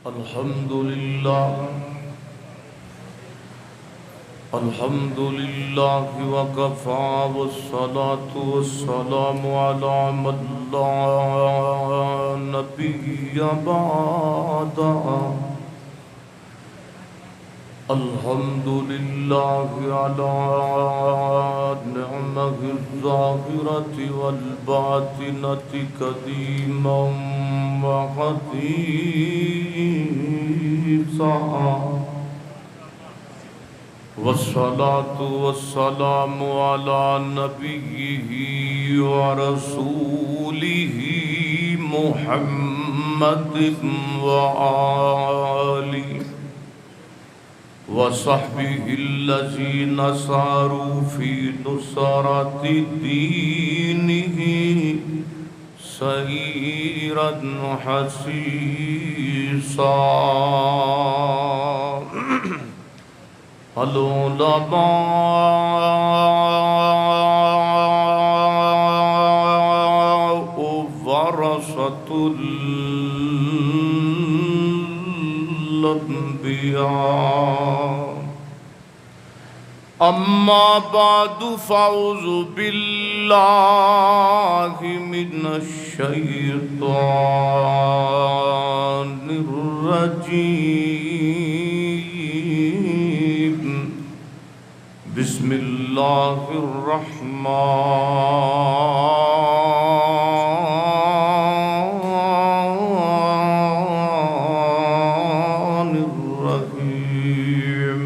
الحمد لله الحمد لله وكفى والصلاة والسلام على من لا نبي بعده الحمد لله على نعمه الظاهرة والباطنة قديما وحديثا والصلاة والسلام على نبيه ورسوله محمد وآله وصحبه الذين ساروا في نصرة دينه سيرا حسيسا العلماء ورثة الأنبياء أما بعد فأعوذ بالله من الشيطان الرجيم بسم الله الرحمن الرحيم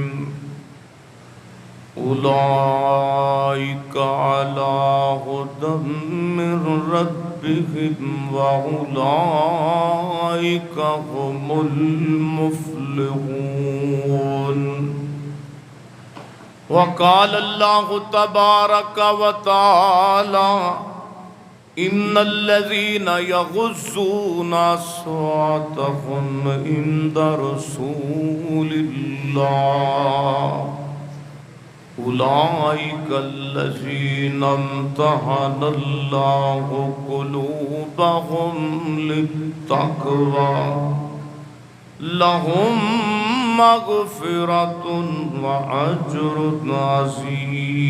أولئك على هدى من ربهم وأولئك هم المفلحون وقال الله تبارك وتعالى إن الذين يغضون أصواتهم عند رسول الله أولئك الذين امتحن الله قلوبهم للتقوى لهم مغفرة وأجر عظيم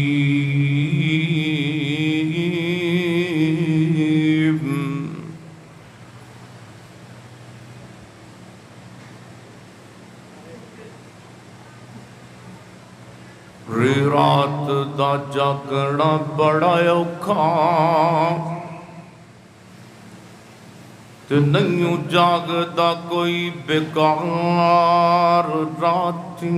رات دا جاگنا بڑا اوکھا تے نہیں جاگدا کوئی بیکار راتی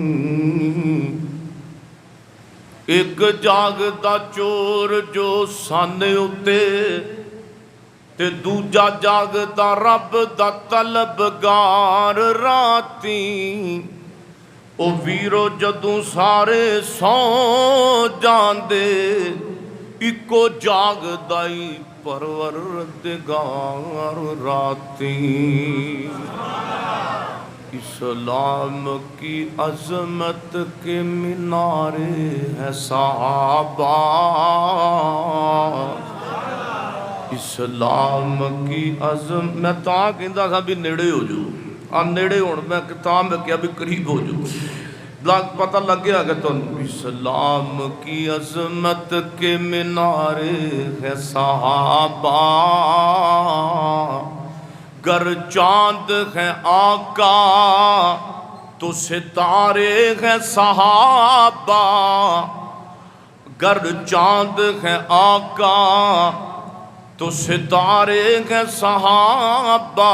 ایک جاگدا چور جو سانے اتے تے دوجا جاگدا رب دا طلبگار راتی او ویرو جدوں سارے سو جاندے اکو جاگدائی پروردگار راتی اسلام کی عظمت کے مینارے ہے صحابہ اسلام کی عظمت میں تاں کہندا سا بھی نیڑے ہو جو نیڑے ہون میں کتاب میں کیا بھی قریب ہو جو پتہ لگ گیا کہ تو اسلام کی عظمت کے مینارے ہے صحابہ گر چاند ہے آقا تو ستارے ہیں صحابہ گر چاند ہے آقا تو ستارے ہیں صحابہ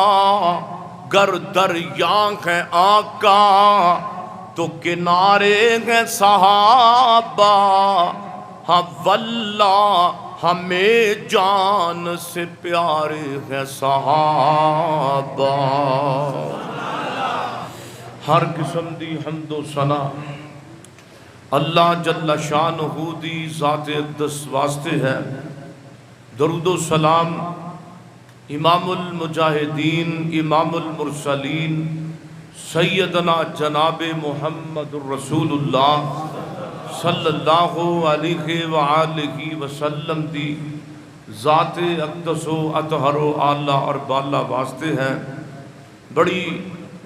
گر دریا ہے آقا تو کنارے ہیں صحابہ ہاں واللہ ہمیں جان سے پیارے ہیں صحابہ ہر قسم دی حمد و ثنا اللہ جل شانہ دی ذات اقدس واسطے ہے درود و سلام امام المجاہدین امام المرسلین سیدنا جناب محمد الرسول اللہ صلی اللہ علیہ وآلہ وسلم دی ذات اقدس و اطہر و اعلیٰ اور بالا واسطے ہیں. بڑی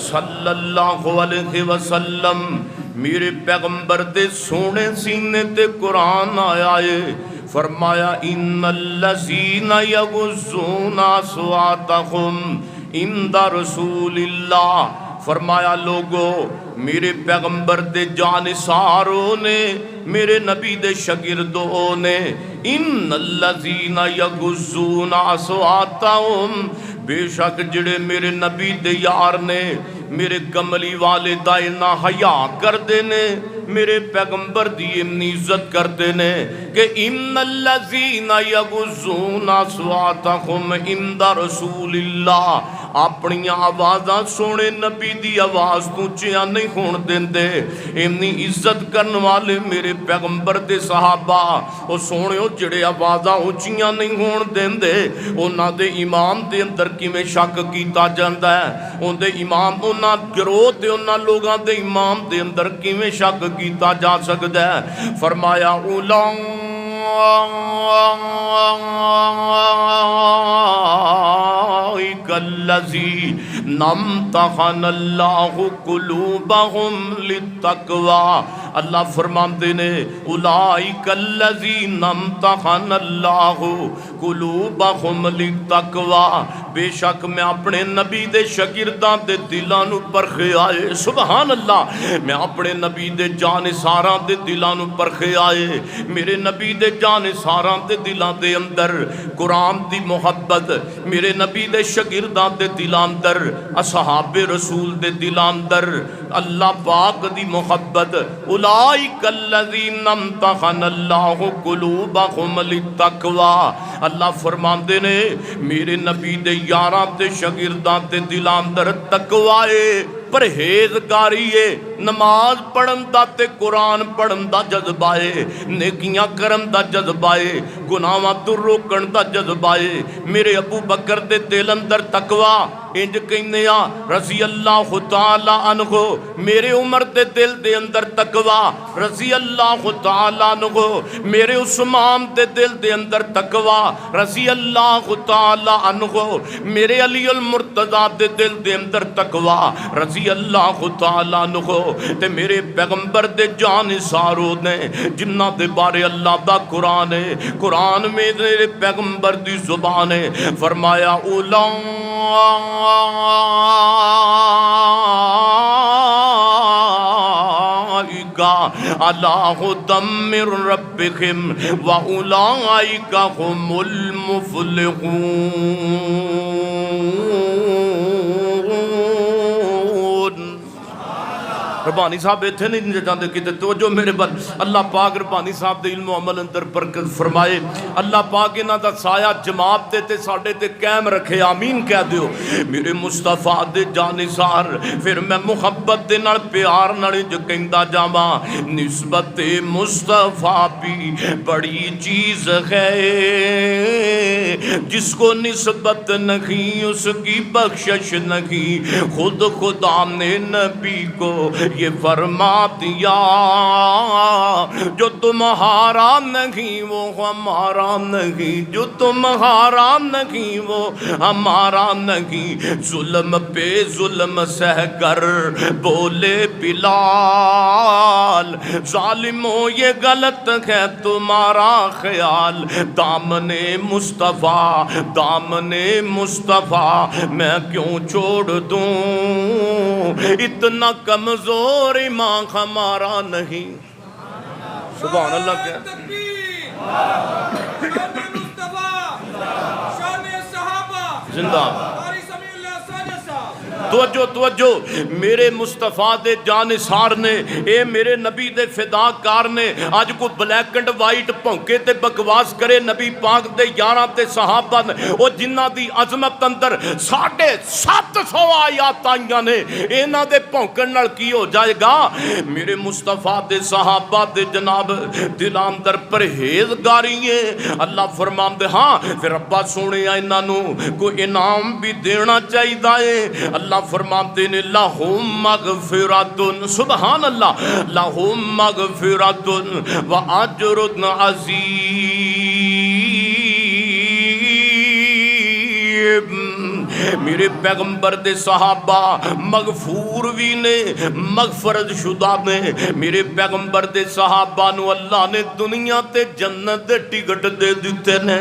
صلی اللہ علیہ وسلم میرے پیغمبر دے سونے سینے تے قرآن آیا ہے فرمایا ان الذین یغضون اصواتہم عند رسول اللہ فرمایا لوگو میرے پیغمبر دے جانثاروں نے میرے نبی دے شاگردوں نے ان الذین یغضون اصواتہم بے شک جڑے میرے نبی دے یار نے میرے کملی والے دائنا حیا کر دینے میرے پیغمبر دی امنی عزت کر دینے کہ ان الذین یغضون اصواتہم عند رسول اللہ اپنی آوازاں سونے نبی دی آواز تو چیاں نہیں ہون دیندے امنی عزت کرن والے میرے پیغمبر دے صحابہ او سونے جڑے آوازاں اونچیاں نہیں ہون دیندے انہاں دے امام دے اندر کی میں شک کیتا جاندہ ہے ان دے امام انہاں گروہ دے انہاں لوگاں دے امام دے اندر کی میں شک کیتا جا سکتا ہے فرمایا اولئک الذین امتحن اللہ قلوبہم للتقوی اللہ فرماندے نے اولئک الذین امتحن اللہ قلوبہم للتقوی بے شک میں اپنے نبی دے شاگرداں دے دلاں نو پرکھے آئے سبحان اللہ میں اپنے نبی دے جانثاراں دے دلاں نو پرکھے آئے میرے نبی دے جانثاراں دے دلاں دے اندر قرآن دی محبت میرے نبی دے شاگرداں دے دلاں اندر اصحاب رسول دے دلاں اندر اللہ پاک دی محبت اولئک الذین امتحن اللہ قلوبہم للتقوی اللہ فرماندے نے میرے نبی دے یاراں تے شاگرداں تے دلاں اندر تقوی پرہیزگاری ہے نماز پڑھن دا تے قرآن پڑھن دا جذبہ ہے نیکیاں کرن دا جذبہ ہے گناہاں تو روکن دا جذبہ ہے میرے ابو بکر دے دل اندر تقوی انج کہنے آ رضی اللہ تعالی عنہ میرے عمر دے دل دے اندر تقوی رضی اللہ تعالی عنہ میرے عثمان دے دل دے اندر تقوی رضی اللہ تعالی عنہ میرے علی المرتضی دے دل دے اندر تقوی رضی اللہ تعالی عنہ تے میرے پیغمبر دے جانثاروں نے جنہ دے بارے اللہ دا قرآن ہے قرآن میں میرے پیغمبر دی زبان ہے فرمایا اولئک علی ھدی من ربہم واولئک ھم المفلحون ربانی صاحب ایتھے نہیں جاندے کتے توجہ میرے بل اللہ پاک ربانی صاحب دے علم و عمل اندر برکت فرمائے اللہ پاک انہاں دا سایہ جماعت دے تے ساڈے تے قائم رکھے آمین کہہ دیو میرے مصطفیٰ دے جانثار پھر میں محبت دے نال پیار نال جو کہندا جاواں نسبت مصطفیٰ بھی بڑی چیز ہے جس کو نسبت نہیں اس کی بخشش نہیں خود خدا نے نبی کو یہ فرما دیا جو تمہارا نہیں وہ ہمارا نہیں جو تمہارا نہیں وہ ہمارا نہیں ظلم پہ ظلم سہ کر بولے بلال ظالموں یہ غلط ہے تمہارا خیال دامن مصطفیٰ میں کیوں چھوڑ دوں اتنا کمزور ایمان ہمارا نہیں سبحان اللہ کیا زندہ توجہ میرے مصطفیٰ دے جانثار نے اے میرے نبی دے فداکار نے آج کو بلیک اینڈ وائٹ پونکے تے بکواس کرے نبی پاک دے یاراں تے صحابہ نے او جنہ دی عظمت اندر 750 آیات آئیاں نے انہاں دے پونکن نال کی ہو جائے گا میرے مصطفیٰ دے صحابہ دے جناب دلاں اندر پرہیزگاری ہے اللہ فرماندے ہاں پھر ابا سونے انہاں نو کوئی انعام بھی دینا چاہیے اللہ فرماتے نے لہم مغفرۃ سبحان اللہ لہم مغفرۃ و اجر عظیم میرے پیغمبر دے صحابہ مغفور بھی نے مغفرت شدہ نے میرے پیغمبر دے صحابہ نو اللہ نے دنیا تے جنت دے ٹکٹ دے دیتے نے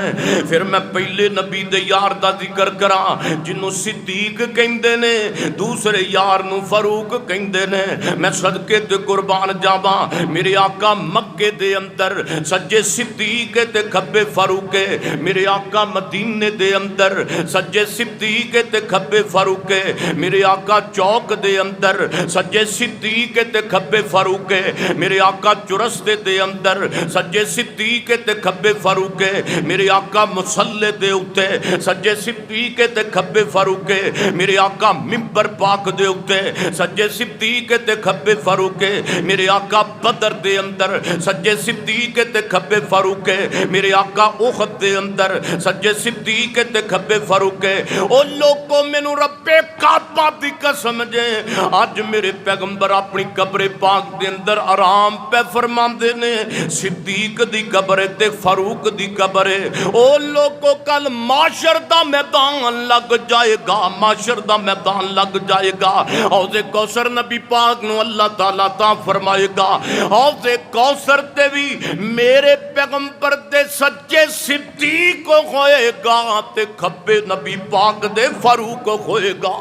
پھر میں پہلے نبی دے یار دا ذکر کراں جنوں صدیق کہندے نے دوسرے یار نو فاروق کہندے نے میں صدقے تے قربان جاواں میرے آقا مکے دے اندر سجے صدیق تے کھبے فاروق میرے آقا مدینے دے اندر سجے صدیق تے کھبے فاروق میرے آقا چوک دے اندر سجے صدیق تے کھبے فاروق میرے آقا چرستے دے اندر سجے صدیق تے کھبے فاروق میرے آقا مصلی دے اتے سجے صدیق تے کھبے فاروق میرے آقا ممبر پاک دے اتے سجے صدیق تے کھبے فاروق میرے آقا بدر دے اندر سجے صدیق تے کھبے فاروق میرے آقا احد دے اندر سجے صدیق تے کھبے فاروق او لوگوں مینوں رب کعبہ دی قسم جے اج میرے پیغمبر اپنی قبر پاک دے اندر آرام پہ فرماندے نے صدیق دی قبر تے فاروق دی قبر او لوگوں کل معاشر دا میدان لگ جائے گا معاشر دا میدان لگ جائے گا حوض کوثر نبی پاک نو اللہ تعالیٰ تا فرمائے گا حوض کوثر تے بھی میرے پیغمبر دے سچے صدیق ہوئے گا تے کھبے نبی پاک دے فاروق ہوئے گا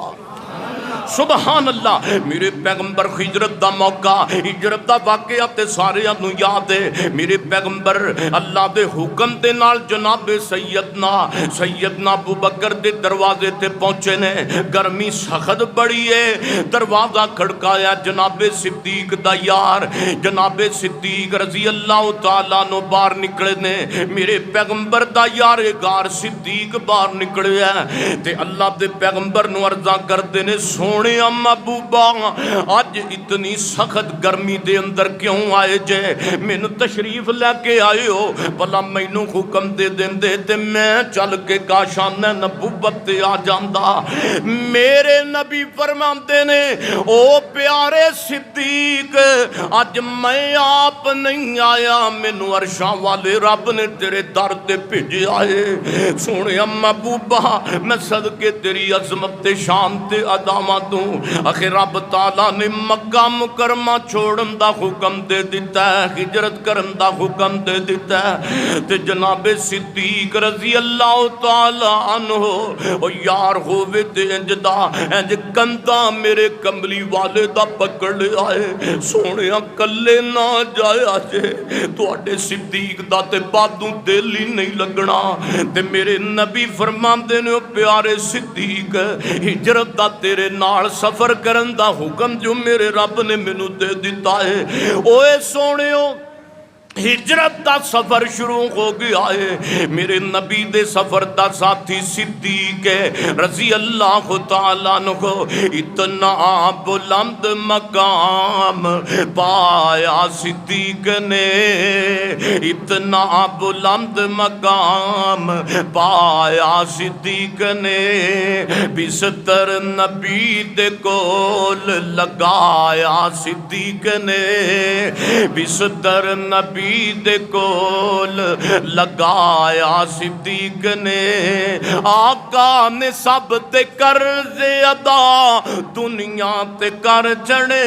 سبحان اللہ میرے پیغمبر ہجرت دا موقع ہجرت دا واقعہ تے سارے انو یاد ہے میرے پیغمبر اللہ دے حکم دے نال جناب سیدنا ابو بکر دے دروازے تے پہنچے نے گرمی سخت بڑی ہے دروازہ کھڑکایا جناب صدیق دا یار جناب صدیق رضی اللہ تعالیٰ نو باہر نکلے نے میرے پیغمبر دا یار گار صدیق باہر نکلے ہیں تے اللہ دے پیغمبر نو عرضاں کر دینے سونے محبوبہ آج اتنی سخت گرمی دے اندر کیوں آئے جے مینوں تشریف لے کے آئے ہو بھلا مینوں حکم دے دے تے میں چل کے کاشان نبوت تے آ جاندا میرے نبی فرماندے نے او پیارے صدیق اج میں آپ نہیں آیا مینوں عرشاں والے رب نے تیرے در تے بھیجے آئے سونے محبوبہ میں صدقے تیری عظمت تے شان تے عظمت آخر رب تعالیٰ نے مکہ مکرمہ چھوڑن دا حکم دے دیتا ہے ہجرت کرن دا حکم دے دیتا ہے تے جناب صدیق رضی اللہ تعالیٰ عنہ او یار ہووے تے انج کندہ میرے کملی والے دا پکڑ لے آئے سونیا کلے نہ جایا جے تو اڈے صدیق دا تے بادوں دل ہی نہیں لگنا تے میرے نبی فرماندے نے پیارے صدیق ہجرت دا تیرے نال سفر کرن دا حکم جو میرے رب نے مینوں دے دیتا ہے اوے سونیو ہجرت دا سفر شروع ہو گیا ہے میرے نبی دے سفر دا ساتھی صدیق رضی اللہ تعالیٰ عنہ اتنا بلند مقام پایا صدیق نے اتنا بلند مقام پایا صدیق نے بستر نبی دے کول لگایا صدیق نے بستر نبی دے کول لگایا صدیق نے آقا نے سب تے قرض ادا دنیا تے کر چڑے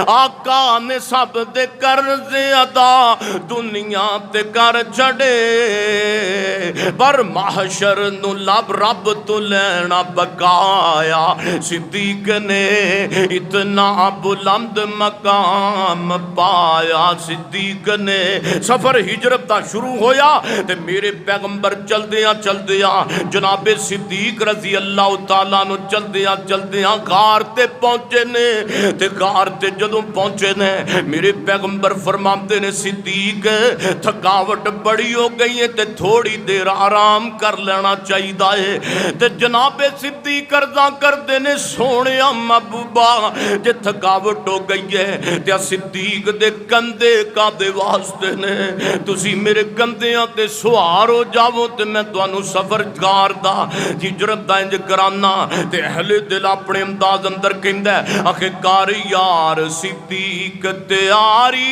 آقا نے سب تے قرض ادا دنیا تے کر چڑے پر محشر نو لب رب تو لینا بقایا صدیق نے اتنا بلند مقام پایا صدیق نے سفر ہجرت دا شروع ہویا تے میرے پیغمبر چل دیاں جناب صدیق رضی اللہ تعالیٰ نو چل دیاں غار تے پہنچے نے تے غار تے جدوں پہنچے نے میرے پیغمبر فرماتے نے صدیق تھکاوٹ بڑی ہو گئی ہے تے تھوڑی دیر آرام کر لینا چاہیے تے جناب صدیق عرضاں کر دینے سونے محبوبہ جے تھکاوٹ ہو گئی ہے تے صدیق دے کندھے کا دے واسطے نے تسی میرے کندھیاں تے سوار ہو جاؤ تے میں تانوں سفر گار دا ہجرت دا انج کرانا تے اہل دل اپنے انداز اندر کہندا ہے آخر کار یار صدیق تیاری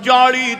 40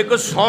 100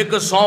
100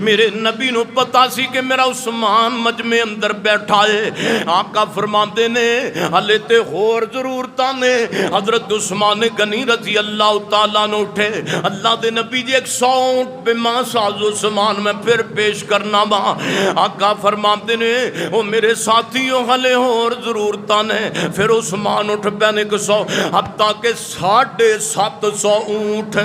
میرے نبی نو پتا سی کہ میرا عثمان مجمع اندر بیٹھا ہے. آقا فرماندے نے ہلے تے ہور ضرورتاں نے. حضرت عثمان غنی رضی اللہ تعالیٰ نے اٹھے. اللہ دے نبی جی 100 اونٹ بما ساز عثمان میں پھر پیش کرنا وا. آقا فرماندے نے او میرے ساتھیوں ہلے ہور ضرورتاں نے. پھر عثمان اٹھ پے 100 حتیٰ کہ 750 اونٹ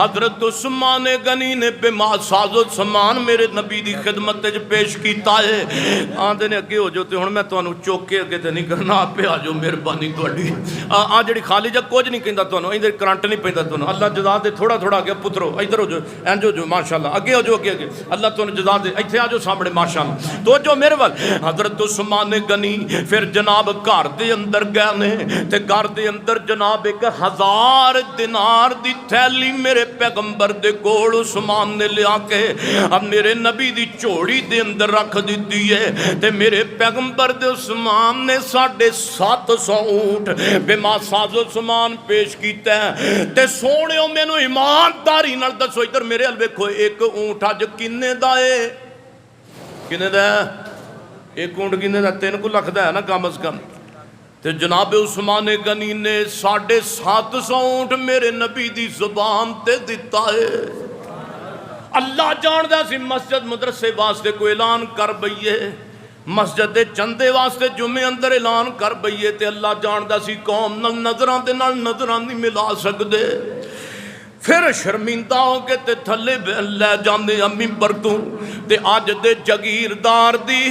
حضرت عثمان غنی نے بما ساز سامان میرے نبی دی خدمت وچ پیش کیتا ہے. آندے نے اگے ہو جو تے ہن میں تانوں چوک کے اگے تے نہیں کرنا, آپے آ جاؤ مہربانی تہاڈی. آ جڑی خالی جا کچھ نہیں کہندا تانوں, ادھر کرنٹ نہیں پیندا تانوں. اللہ جزا دے. تھوڑا تھوڑا اگے پترو ادھر ہو جو, انج ہو جو ماشاءاللہ. اگے ہو جو, اگے اگے اللہ تانوں جزا دے. ایتھے آ جاؤ سامنے ماشاءاللہ. تو جو میرے ول حضرت عثمان غنی پھر جناب گھر دے اندر گئے نے تے گھر دے اندر جناب 1000 دینار دی تھیلی میرے پیغمبر دے کول عثمان نے لیا کے اب میرے نبی دی چوڑی دے اندر رکھ دیتی ہے. تے میرے پیغمبر دے عثمان نے 750 اونٹ بما ساز عثمان پیش کیتا ہے. تے سونےو مینوں ایمانداری نال دسو ادھر میرے ال ویکھو, ایک اونٹ اج کنے دا ہے؟ کنے دا ہے ایک اونٹ؟ کنے دا 3 لاکھ دا ہے نا کم از کم. تے جناب عثمان غنی نے 750 اونٹ میرے نبی دی زبان تے دیتا ہے. اللہ جاندہ سی مسجد مدرسے واسطے کوئی اعلان کر بئیے, مسجد دے چندے واسطے جمعے اندر اعلان کر بئیے, تے اللہ جاندہ سی قوم نال نظران دے نال نظران نہیں ملا سکدے. پھر شرمندہ ہو کے تے تھلے لے جاندے امی برتوں تے آج دے جگیردار دی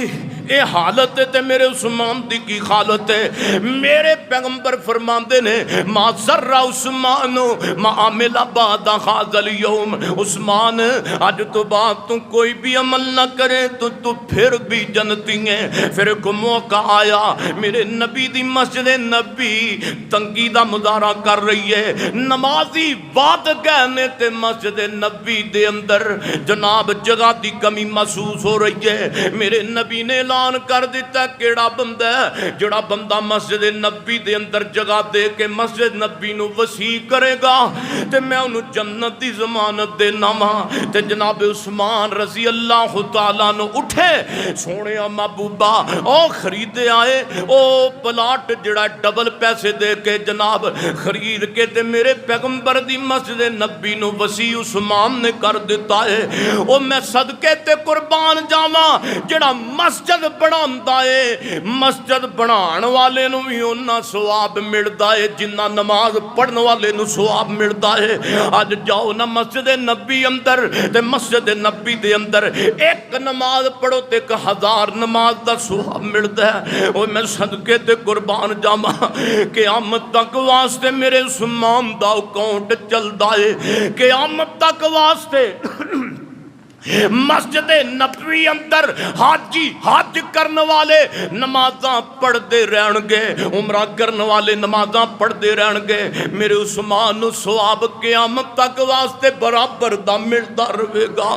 اے حالت ہے تے میرے عثمان دی کی حالت ہے. میرے پیغمبر فرماندے نے ما ذر عثمان ما عمل بعد هذا اليوم. عثمان آج تو بعد تو کوئی بھی عمل نہ کرے تو پھر بھی جنتی ہیں. پھر ایک موقع آیا میرے نبی دی مسجد نبی تنگی دا مظاہرہ کر رہی ہے. نمازی وعد کہنے تے مسجد نبی دے اندر جناب جگہ دی کمی محسوس ہو رہی ہے. میرے نبی نے اعلان کر دیتا کیڑا بندہ ہے جڑا بندہ مسجد نبی دے اندر جگہ دے کے مسجد نبی نو وسیع کرے گا تے میں انہوں جنت دی ضمانت دینا ماں. تے جناب عثمان رضی اللہ تعالیٰ نو اٹھے, سونے محبوبہ او خریدے آئے او پلاٹ جڑا ڈبل پیسے دے کے جناب خرید کے تے میرے پیغمبر دی مسجد نبی نو وسیع عثمان نے کر دیتا ہے. او میں صدقے تے قربان جاواں جڑا مسجد بناندا ہے, مسجد بنان والے نو بھی انہاں ثواب ملدا ہے جنہ نماز پڑھن والے نو ثواب ملدا ہے. اج جاؤ نا مسجد نبی اندر تے مسجد نبی دے اندر ایک نماز پڑھو تے 1000 نماز دا ثواب ملدا ہے. او میں صدقے تے قربان جاواں قیامت تک واسطے میرے عثمان دا اکاؤنٹ چلدا ہے. قیامت تک واسطے مسجد نبوی اندر حاجی حج کرن والے نمازاں پڑھ دے رہن گے, عمرہ کرن والے نمازاں پڑھ دے رہن گے. میرے عثمان نو ثواب قیامت تک واسطے برابر دا ملدا رہے گا.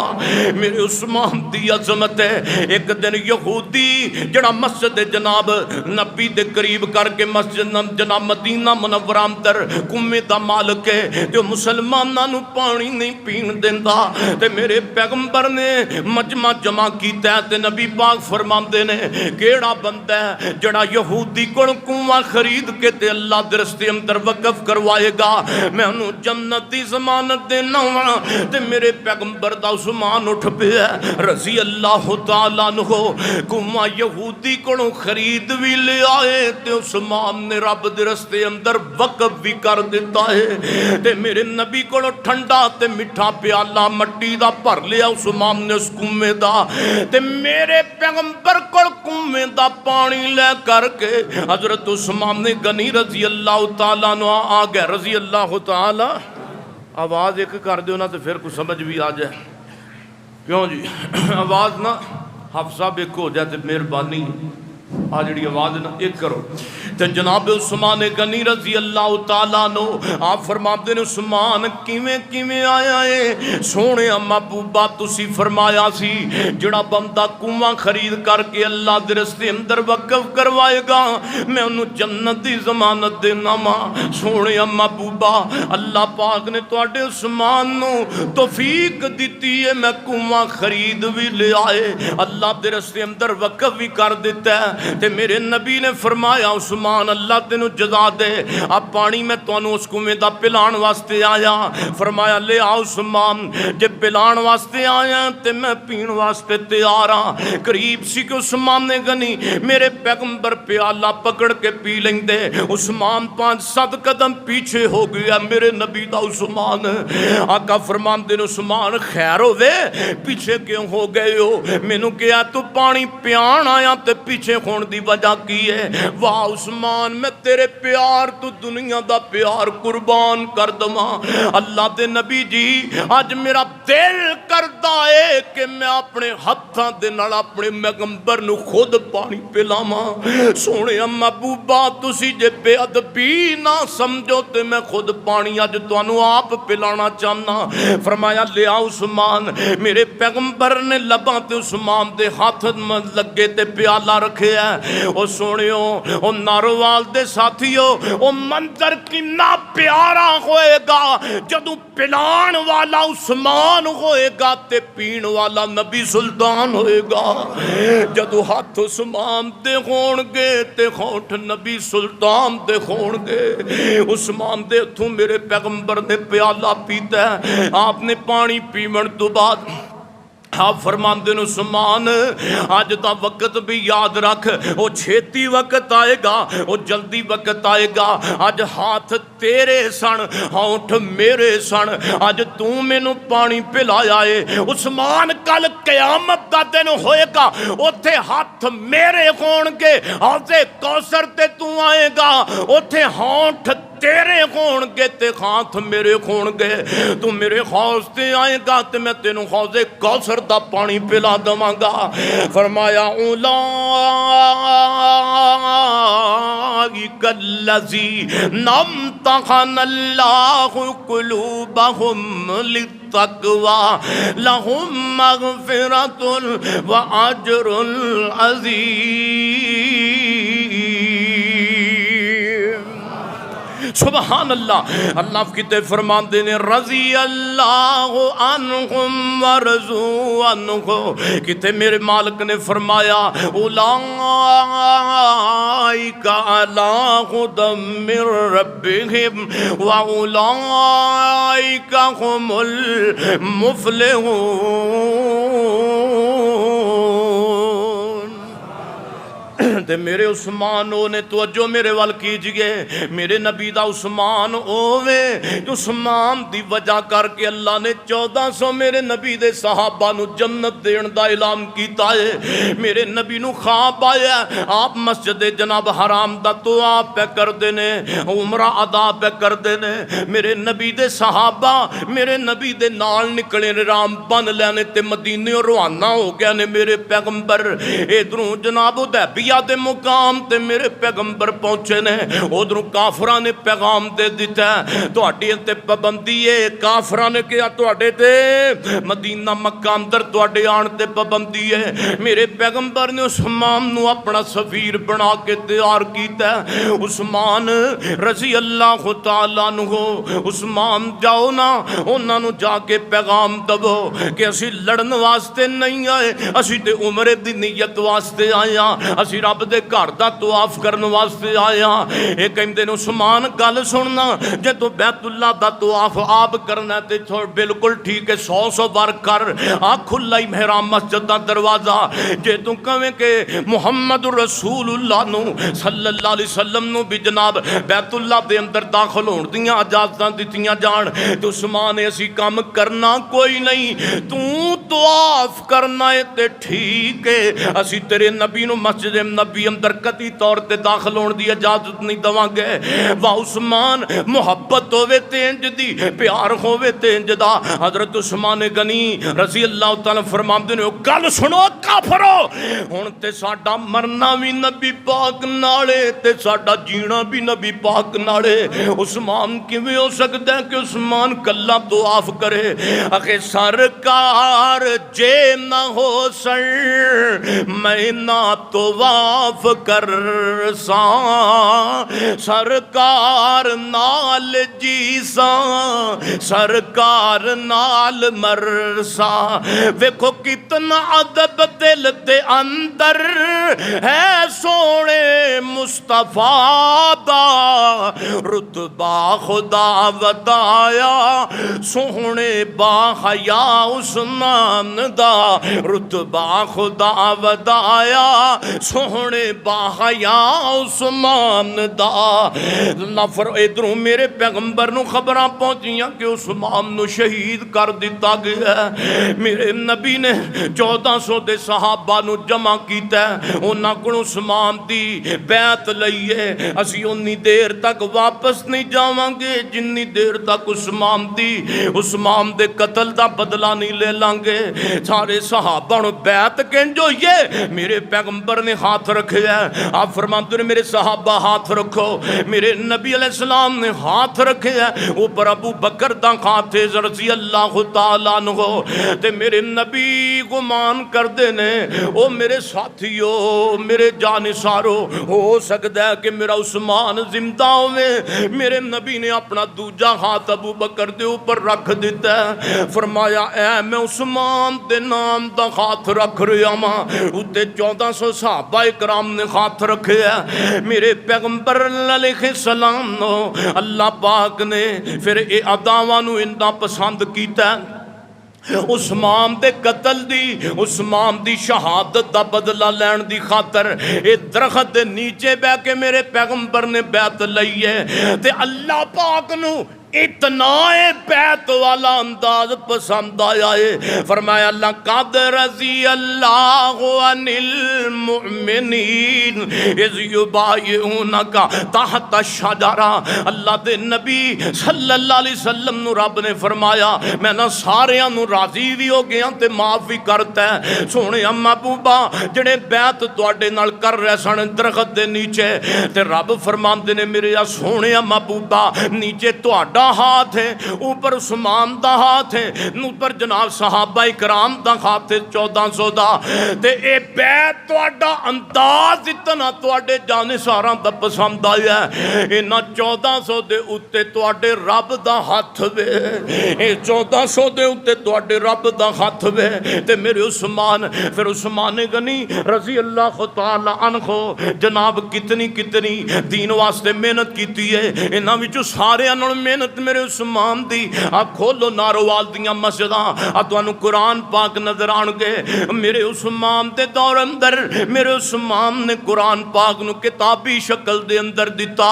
میرے عثمان دی عظمت ہے. ایک دن یہودی جڑا مسجد جناب نبی دے قریب کر کے مسجد جناب مدینہ منورہ اندر کمے دا مالک ہے تے مسلماناں نو پانی نہیں پین دیندا. تے میرے پیغمبر نے مجمع جمع کیتا ہے تے نبی پاک فرماندے نے کیڑا بندہ ہے جڑا یہودی کول کنواں خرید کے تے اللہ دے راستے اندر وقف کروائے گا میں انہوں جنت دی ضمانت دینا وا. تے میرے پیغمبر دا عثمان اٹھ پیا رضی اللہ تعالیٰ عنہ, کنواں یہودی کولوں خرید بھی لے آئے تے عثمان نے رب دے راستے اندر وقف بھی کر دیتا ہے. تے میرے نبی کولوں ٹھنڈا تے میٹھا پیالہ مٹی دا بھر لیا عثمان نے اس کنویں دا تے میرے پیغمبر کول کنویں دا پانی لے کر کے حضرت عثمان غنی رضی اللہ تعالیٰ عنہ آ گئے. رضی اللہ تعالیٰ آواز ایک کر دیو نا تو پھر کچھ سمجھ بھی آ جائے. کیوں جی آواز نا حفظہ ایک ہو جائے تو مہربانی آ جڑی آواز نا ایک کرو تے جناب عثمان غنی رضی اللہ تعالیٰ عنہ آپ فرماتے ہیں عثمان کیویں کیویں آیا ہے سونے محبوبہ تسی فرمایا سی جڑا بندہ کنواں خرید کر کے اللہ دے رستے اندر وقف کروائے گا میں انہوں جنت دی ضمانت دینا ماں سونے محبوبہ اللہ پاک نے تواڈے عثمان نو توفیق دیتی ہے میں کنواں خرید بھی لے آئے اللہ دے رستے اندر وقف بھی کر دیتا ہے تے میرے نبی نے فرمایا عثمان اللہ تینوں جزا دے اب پانی میں تانوں اس کنویں دا پلان واسطے آیا فرمایا لے آ عثمان جے پلان واسطے آیا تے میں پین واسطے تیار ہاں قریب سی کہ عثمان نے غنی میرے پیغمبر پیالہ پکڑ کے پی لیندے عثمان 5-7 قدم پیچھے ہو گیا میرے نبی دا عثمان آقا فرماندے عثمان خیر ہوے پیچھے کیوں ہو گئے ہو مینوں کہیا تو پانی پیان آیا تے پیچھے ہون دی وجہ کی ہے واہ عثمان میں تیرے پیار تو دنیا دا پیار قربان کر دواں اللہ دے نبی جی آج میرا دل کردا ہے کہ میں اپنے ہتھاں دے نال اپنے پیغمبر نو خود پانی پلاواں سونے محبوبہ تسی جے بے ادبی نہ سمجھو تے میں خود پانی اج تانوں آپ پلانا چاہنا فرمایا لے آ عثمان میرے پیغمبر نے لباں تے عثمان دے ہاتھ لگے تے پیالہ رکھے ہے او سونیو او ناروال دے ساتھیو او منظر کنا پیارا ہوئے گا جدو پلان والا عثمان ہوئے گا تے پین والا نبی سلطان ہوئے گا جدو ہاتھ عثمان دے ہون گے تے ہونٹ نبی سلطان دے ہون گے عثمان دے تھوں میرے پیغمبر نے پیالہ پیتا ہے آپ نے پانی پیمن تو بعد آپ فرماندے نے عثمان آج دا وقت بھی یاد رکھ وہ چھیتی وقت آئے گا وہ جلدی وقت آئے گا آج ہاتھ تیرے سن ہونٹ میرے سن آج تو میں نو پانی پلایا ہے عثمان کل قیامت دا دن ہوئے گا اتھے ہاتھ میرے ہون گے آتے کوثر تے تو آئے گا اتھے ہونٹ تیرے خون گے تے ہاتھ میرے خون گے تو میرے حوض تے آئے گا تے میں تینوں حوض کوثر دا پانی پلا دواں گا فرمایا اولئک الذین امتحن اللہ قلوبہم للتقوی لہم مغفرۃ واجر عظیم سبحان اللہ اللہ کی تے فرمان دینے رضی اللہ عنہم ورضوا عنہ کتے میرے مالک نے فرمایا اولئک علی ھدی من ربہم واولئک ھم المفلحون تے میرے عثمانوں نے توجہ میرے وال کیجئے میرے نبی دا عثمان اوے عثمان دی وجہ کر کے اللہ نے 1400 میرے نبی دے صحابہ نو جنت دین دا اعلان کیتا ہے میرے نبی نو خواب آیا آپ مسجد جناب حرام دا طواف پہ کر دینے عمرہ ادا پہ کر دینے میرے نبی دے صحابہ میرے نبی دے نال نکلے رام بن لینے تے مدینے روانہ ہو گیا نے میرے پیغمبر ادھروں جناب حدیبیہ دے مقام تے میرے پیغمبر پہنچے نے ادھروں کافران نے پیغام دے دیتا ہے تو اٹھے تے پابندی ہے کافران نے کیا تو اٹھے تے مدینہ مکہ اندر تو اٹھے آن تے پابندی ہے میرے پیغمبر نے عثمان نو اپنا سفیر بنا کے تیار کیتا ہے عثمان رضی اللہ تعالیٰ عنہ عثمان جاؤ نا انہاں نو جا کے پیغام دو کہ اسی لڑن واسطے نہیں آئے اسی تے عمرے دی نیت واسطے آیا اسی رب دے گھر دا طواف کرن واسطے آیا اے کہندے نے عثمان گل سننا جے تو بیت اللہ دا طواف آپ کرنا تے بالکل ٹھیک ہے 100 بار کر آ کھلا ہی محرام مسجد دا دروازہ جے تو کہویں کہ محمد رسول اللہ نو صلی اللہ علیہ وسلم نو بھی جناب بیت اللہ دے اندر داخل ہون دیاں اجازتاں دتیاں جان تو عثمان اسی کام کرنا کوئی نہیں تو طواف کرنا ہے تے ٹھیک ہے اسی تیرے نبی نو مسجد نبی نبی اندر کتی طور تے داخل ہون دی اجازت نہیں دواں گے. وا عثمان محبت ہووے تے انج دی پیار ہووے تے انج دا. حضرت عثمان غنی رضی اللہ تعالی فرماندے نے گل سنو کافرو ہن تے ساڈا مرنا بھی نبی پاک نالے تے ساڈا جینا بھی نبی پاک نالے. عثمان کیویں ہو سکدا ہے کہ عثمان کلا طواف کرے؟ اکھے سرکار جے نہ ہو سر میں نہ طواف کر ساں. سرکار نال جی ساں سرکار نال مرسا. ویکھو کتنا ادب دل دے اندر ہے سونے مصطفیٰ دا. رتبہ خدا ودایا سونے با حیا عثمان دا. رتبہ خدا ودایا سونے با حیا عثمان دا. نفر ادھروں میرے پیغمبر نو خبراں پہنچیاں کہ عثمان نو شہید کر دیتا گیا ہے. میرے نبی نے 1400 دے صحابہ نو جمع کیتا ہے. انہاں کول عثمان دی بیعت لئیے. اسی انی دیر تک واپس نہیں جاواں گے جنی دیر تک عثمان دے قتل دا بدلہ نہیں لے لانگے. سارے صحابہ نو بیعت کنجو یہ میرے پیغمبر نے ہاتھ رکھے ہے. آپ فرماتے ہیں میرے صحابہ ہاتھ رکھو. میرے نبی علیہ السلام نے ہاتھ رکھے ہے. اوپر ابو بکر دا ہاتھ رضی اللہ تعالیٰ عنہ. تے میرے نبی گمان کر دینے او میرے ساتھیو میرے جانسارو ہو سکتا ہے کہ میرا عثمان زندہ ہوئے. میرے نبی نے اپنا دوجا ہاتھ ابو بکر دے اوپر رکھ دیتا ہے. فرمایا اے میں عثمان دے نام دا ہاتھ رکھ رہا ماں. اتے 1400 صحابہ کرام نے ہاتھ رکھے ہیں. میرے پیغمبر علیہ السلام نو اللہ پاک نے پھر اے اداواں نو اندا پسند کیتا ہے. عثمان دے قتل دی عثمان دی شہادت دا بدلہ لین دی خاطر اے درخت دے نیچے بہ کے میرے پیغمبر نے بیعت لئی ہے. تے اللہ پاک نو اتنا بیعت والا انداز پسند آیا ہے. فرمایا لقد رضی اللہ عن المؤمنین اذ یبایعونک تحت الشجرہ. اللہ دے نبی صلی اللہ علیہ وسلم نو رب نے فرمایا میں نہ ساریاں نو راضی بھی ہو گیا تے معاف بھی کرتا ہے. سونے محبوبا جڑے بیعت تواڈے نال کر رہے سن درخت دے نیچے تے رب فرماندے نے میرے سونے محبوبا نیچے تواڈا ہاتھ ہے اوپر عثمان دا ہاتھ ہے اوپر جناب صحابہ کرام دا ہاتھ ہے 1400 دا. تے اے بیعت تواڈا انداز اتنا تواڈے جانساراں دا پسند آیا ہے. انہاں 1400 دے اوتے تواڈے رب دا ہاتھ وے. اے 1400 دے اوتے تواڈے رب دا ہاتھ وے. تے میرے عثمان پھر عثمان غنی رضی اللہ تعالی عنہ جناب کتنی دین واسطے محنت کیتی ہے. انہاں وچوں سارے نال محنت میرے عثمان دی. آپ کھولو ناروال دیاں مسجداں تانوں قرآن پاک نظر آن گے. میرے عثمان دے دور اندر میرے عثمان نے قرآن پاک نو کتابی شکل دے اندر دیتا.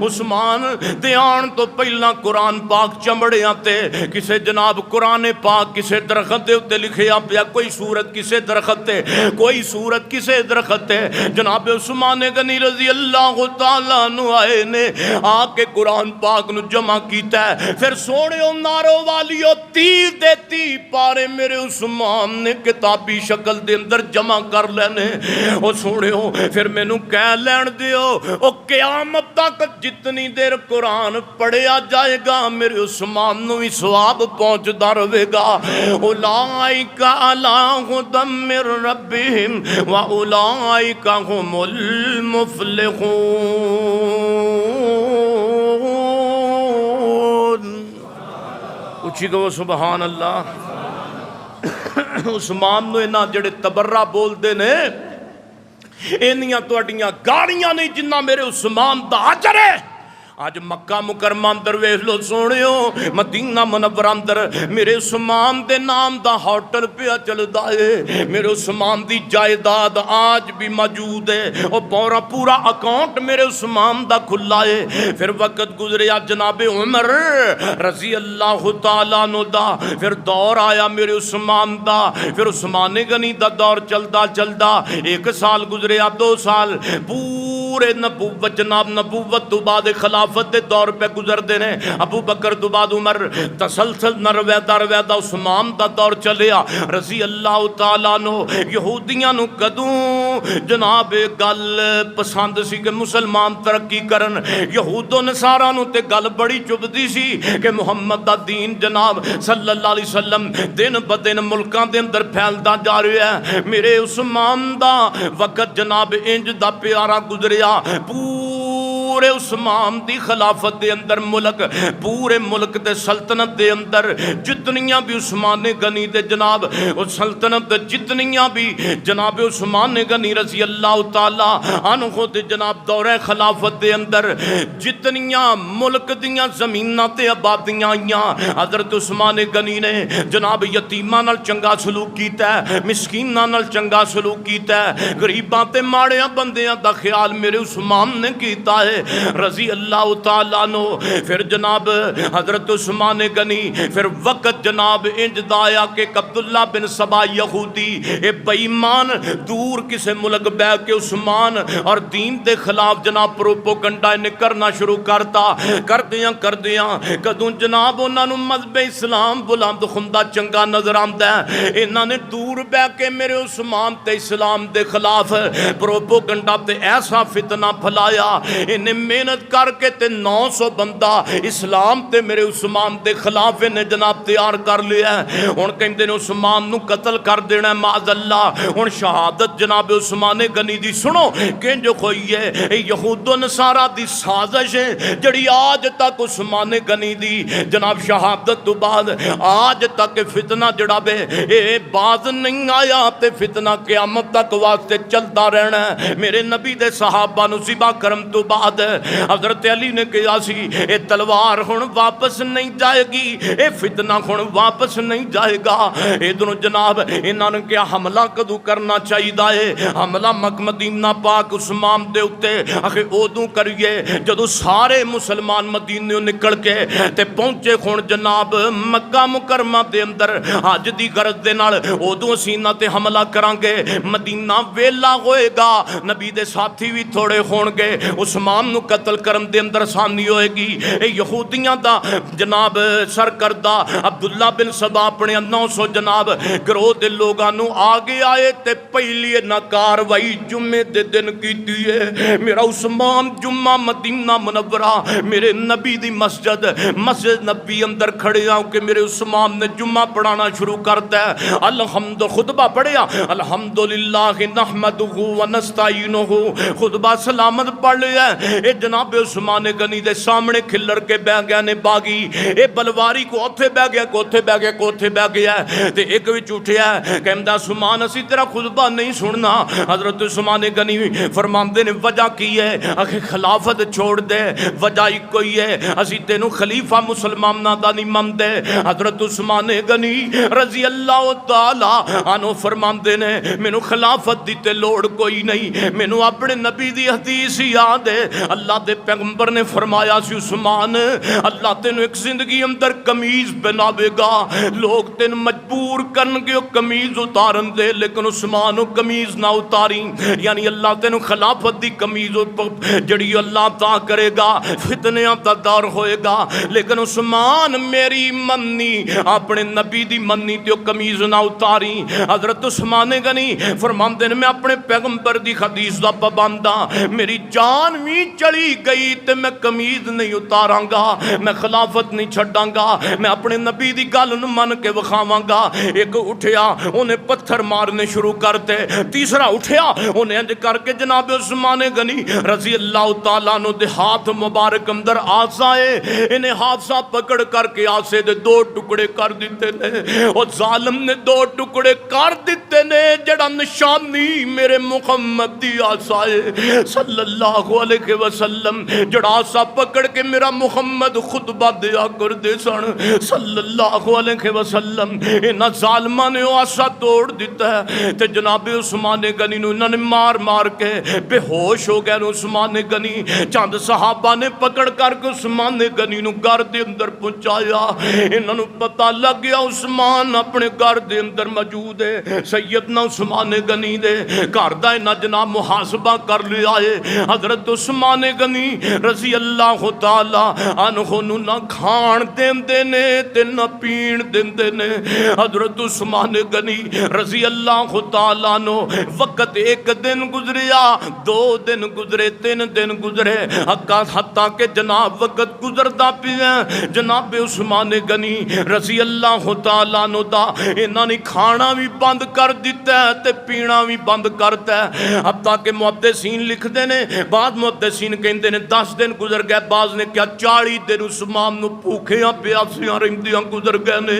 عثمان دے آن تو پہلا قرآن پاک چمڑیاں تے کسے جناب قرآن پاک کسے درخت دے اتے لکھیا پیا. کوئی سورت کسے درخت تے کوئی سورت کسے درخت تے. جناب عثمان غنی رضی اللہ تعالیٰ عنہ آئے نے آ کے قرآن پاک نو جمع کیتا ہے. پھر سونے نارو والیو 30 پارے میرے عثمان نے کتابی شکل دے اندر جمع کر لینے. او سونے پھر میں نو کہہ لین دیو او قیامت تک جتنی دیر قرآن پڑھیا جائے گا میرے عثمان نو ہی ثواب پہنچدا رہے گا. اولئک علی ھدی من ربہم واولئک ھم المفلحون. اچھی کہو سبحان اللہ. عثمان نو انہاں جڑے تبرہ بول دے نے انیاں تواڈیاں گاڑیاں نہیں جنہ میرے عثمان دا اجر ہے. اج مکہ مکرمہ اندر ویکھ لو سونیو مدینہ منورہ اندر میرے عثمان دے نام دا ہوٹل پیا چلدا ہے، میرے عثمان دی جائیداد آج بھی موجود ہے، اور پورا اکاؤنٹ میرے عثمان دا کھلا ہے۔ پھر وقت گزریا جناب عمر رضی اللہ تعالیٰ عنہ دا، پھر دور آیا میرے عثمان دا، پھر عثمان غنی دا دور چلدا چلدا 1 سال گزریا، 2 سال، پورے نبوت جناب نبوت تو بعد خلافت دے دور پہ گزر دینے، ابو بکر تو بعد عمر، تسلسل نرویدہ رویدہ عثمان دا دور چلیا رضی اللہ تعالیٰ عنہ۔ یہودیاں نو کدوں جناب گل پسند سی کہ مسلمان ترقی کرن، یہود و نصارہ نو تے گل بڑی چبدی سی کہ محمد دا دین جناب صلی اللہ علیہ وسلم دن بدن ملکاں دے اندر پھیلدا جا رہا ہے۔ میرے عثمان دا وقت جناب انج دا پیارا گزریا، پورے عثمان دی خلافت دے اندر ملک، پورے ملک دے سلطنت دے اندر جتنیاں بھی عثمان غنی دے جناب سلطنت جتنیاں بھی جناب عثمان غنی رضی اللہ تعالی عنہ دے جناب دور خلافت دے اندر جتنیاں ملک دیاں زمیناں تے آبادیاں آئیاں، حضرت عثمان غنی نے جناب یتیماں نال چنگا سلوک کیتا ہے، مسکیناں نال چنگا سلوک کیتا ہے، غریباں تے ماڑیاں بندیاں دا خیال میرے عثمان نے کیتا ہے رضی اللہ تعالیٰ عنہ۔ پھر جناب حضرت عثمان غنی پھر وقت جناب انج دایا کہ عبداللہ بن سبا یہودی اے بےمان دور کسے ملک بہ کے عثمان اور دین دے خلاف جناب پروپوگنڈا نے کرنا شروع کردیاں کدوں جناب انہاں نو مذہب اسلام بلند خندہ چنگا نظر آندا ہے، انہاں نے دور بہ کے میرے عثمان تے اسلام دے خلاف پروپوگنڈا تے ایسا فتنہ پھلایا، انہیں محنت کر کے تے 900 بندہ اسلام تے میرے عثمان دے خلاف انہیں جناب تیار کر لیا ہے۔ ان کہندے نے عثمان نو قتل کر دینا ہے معاذ اللہ۔ ان شہادت جناب عثمان غنی دی سنو کہ جو کوئی ہے یہود و نصارہ دی سازش ہے جڑی آج تک عثمان غنی دی جناب شہادت تو بعد آج تک فتنہ جڑا بے اے باز نہیں آیا تے فتنہ قیامت تک واسطے چلتا رہنا ہے۔ میرے نبی دے صحابہ نو ذبح کرم تو بعد حضرت علی نے کہا سی اے تلوار ہن واپس نہیں جائے گی، اے فتنہ ہن واپس نہیں جائے گا۔ ادھروں جناب انہاں نے کیا حملہ کدو کرنا چاہیے، حملہ مدینہ پاک عثمان دے اتے اکھے ادوں کریے جدو سارے مسلمان مدینہ نکل کے تے پہنچے خون جناب مکہ مکرمہ دے اندر حج دی غرض دے نال ادوں سینہ تے حملہ کران گے، مدینہ ویلا ہوئے گا، نبی دے ساتھی بھی تھوڑے ہون گے، عثمان نو قتل کرن دے اندر آسانی ہوئے گی۔ اے یہودیاں دا جناب سرکردہ عبداللہ بن سبا اپنے 900 جناب گروہ دے لوگاں نو آگے آئے تے پہلی نہ کاروائی جمعے دے دن کیتی ہے۔ میرا عثمان جمعہ مدینہ منورہ میرے نبی دی مسجد نبی اندر کھڑے آؤں کہ میرے عثمان نے جمعہ پڑھانا شروع کرتا ہے، الحمد خطبہ پڑھیا، الحمدللہ نحمدہ ونستعینہ، خطبہ سلامت پڑھ لیا ہے۔ اے جناب عثمان غنی دے سامنے کھلر کے بہ گیا نے باغی، اے بلواری کو اتھے بہ گیا کو اتھے بہ گیا کو اتھے بہ گیا تے ایک وچ اٹھیا کہندا عثمان اسی تیرا خطبہ نہیں سننا۔ حضرت عثمان غنی فرماندے نے وجہ کی ہے، اکھے خلافت چھوڑ دے، وجہ ہی کوئی ہے، اسی تینوں خلیفہ مسلماناں دا نہیں مندے۔ حضرت عثمان غنی رضی اللہ تعالی عنہ فرماندے نے مینوں خلافت دی تے لوڑ کوئی نہیں، مینوں اپنے نبی دی حدیث یاد ہے، اللہ دے پیغمبر نے فرمایا سی عثمان اللہ تینوں ایک زندگی اندر قمیض پہناوے گا، لوگ تین مجبور کرن گے قمیض اتارن دے، لیکن عثمان قمیض نہ اتاری، یعنی اللہ تینوں خلافت دی قمیض جڑی اللہ عطا کرے گا، فتنیاں دا دور ہوئے گا، لیکن عثمان میری منی اپنے نبی دی منی تے قمیض نہ اتاری۔ حضرت عثمان غنی فرماندے نے میں اپنے پیغمبر دی حدیث دا پابنداں، میری جان بھی چلی گئی تے میں قمیض نہیں اتاراں گا، میں خلافت نہیں چھڑاں گا، میں اپنے نبی دی گل نوں من کے وکھاواں گا۔ ایک اٹھیا انہیں پتھر مارنے شروع کرتے، تیسرا اٹھیا انہیں انج کر کے جناب عثمان غنی رضی اللہ تعالیٰ عنہ دے ہاتھ مبارک اندر آسائے، انہیں حادثہ پکڑ کر کے آسے دے 2 ٹکڑے کر دیتے نے، اور ظالم نے 2 ٹکڑے کر دیتے نے، جڑا نشانی میرے محمد دی آسائے صلی اللہ علیہ وسلم جڑا سا پکڑ کے میرا محمد خطبہ دیا کر دے سن صلی اللہ علیہ وسلم انہاں ظالماں نے آسا توڑ دیتا ہے تے جناب عثمان غنی نو انہاں نے مار مار کے بے ہوش ہو گئے عثمان غنی چند صحابہ نے پکڑ کر کے عثمان غنی نو گھر دے اندر پہنچایا انہاں نو پتہ لگ گیا عثمان اپنے گھر دے اندر موجود ہے سیدنا عثمان غنی دے گھر دا انہاں جناب محاسبہ کر لیا ہے حضرت عثمان غنی رضی اللہ تعالی عنہ نو نہ کھان دیندے نے تے نہ پین دیندے نے حضرت عثمان غنی رضی اللہ تعالی عنہ وقت ایک دن گزریا دو دن گزرے تین دن گزرے حتیٰ کہ جناب وقت گزردا پیا جناب عثمان غنی رضی اللہ تعالی عنہ دا انہاں نے کھانا بھی بند کر دیتا ہے تے پینا بھی بند کرتا ہے حتیٰ کہ محدثین لکھ دینے بعد محدثین کہندے نے 10 دن گزر گئے بعض نے کیا 40 دن عثمان نو بھوکیاں پیاسیاں رہندیاں گزر گئے نے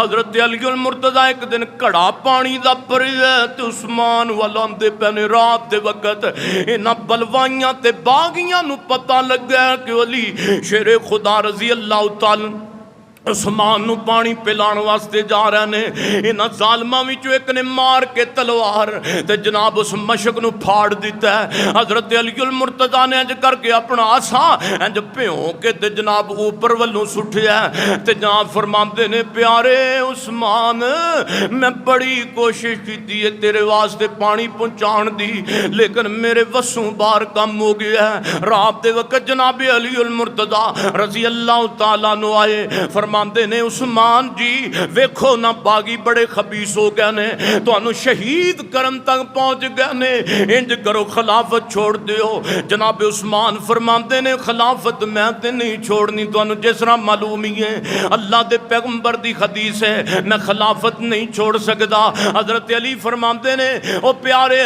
حضرت علی المرتضیٰ ایک دن کڑا پانی دا پریا تے عثمان والاندے پہنے رات دے وقت انہاں بلوائیاں تے باغیاں نو پتہ لگ گیا کہ علی شیر خدا رضی اللہ تعالی عثمان نو پانی پلان واسطے جا رہے نے انہاں ظالماں وچوں ایک نے مار کے تلوار تے جناب اس مشک نو پھاڑ دیتا ہے حضرت علی المرتضیٰ نے انج کر کے اپنا آسا انج پیوں کے تے جناب اوپر والوں سٹھیا تے جناب فرماندے نے پیارے عثمان میں بڑی کوشش کیتی ہے تیرے واسطے پانی پہنچان دی لیکن میرے وسوں بار کم ہو گیا ہے رات دے وقت جناب علی المرتضیٰ رضی اللہ تعالیٰ عنہ آئے فرماندے نے عثمان جی ویکھو نہ باغی بڑے خبیث ہو گئے نے تانوں شہید کرن تک پہنچ گئے نے انج کرو خلافت چھوڑ دیو جناب عثمان فرماندے نے خلافت میں تے نہیں چھوڑنی تانوں جس طرح معلوم ہی ہے اللہ دے پیغمبر دی حدیث ہے میں خلافت نہیں چھوڑ سکدا حضرت علی فرماندے نے او پیارے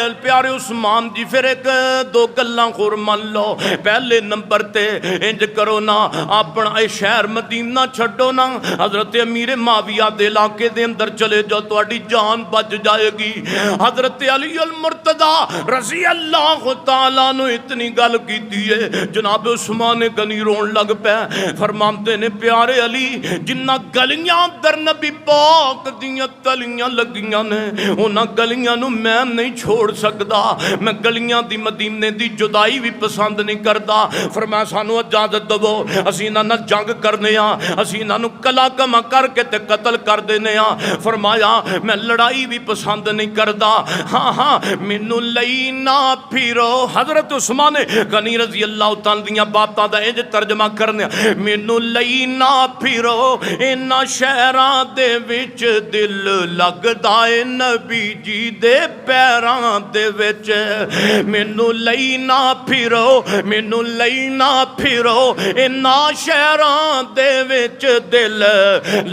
عثمان جی پھر ایک دو گلاں خور مان لو پہلے نمبر تے انج کرو نا اپنا شہر مدینہ چھڈو نا حضرت امیر معاویہ دے علاقے دے اندر چلے جاؤ تہاڈی جان بچ جائے گی حضرت علی المرتضیٰ رضی اللہ تعالیٰ عنہ اتنی گل کیتی ہے جناب عثمان غنی رون لگ پے فرماندے نے پیارے علی جنہ گلیاں در نبی پاک دیاں تلیاں لگیاں نے انہاں گلیاں نو میں نہیں چھوڑ سکدا میں گلیاں دی مدینے دی جدائی بھی پسند نہیں کردا فرمایا سانو اجازت دو اسی انہاں نال جنگ کرنے ہاں اسی انہاں نو کلا کما کر کے تے قتل کر دینے ہاں فرمایا میں لڑائی بھی پسند نہیں کردا ہاں مینوں لئی نہ پھرو حضرت عثمان غنی رضی اللہ تعالی دیاں باتاں دا انج ترجمہ کرنے مینوں لئی نہ پھرو انہاں شہراں دے وچ دل لگدا اے نبی جی دے پیراں دے وچ مینوں لئی نہ پھرو مینوں لئی نہ پھرو انہاں شہراں دے وچ دل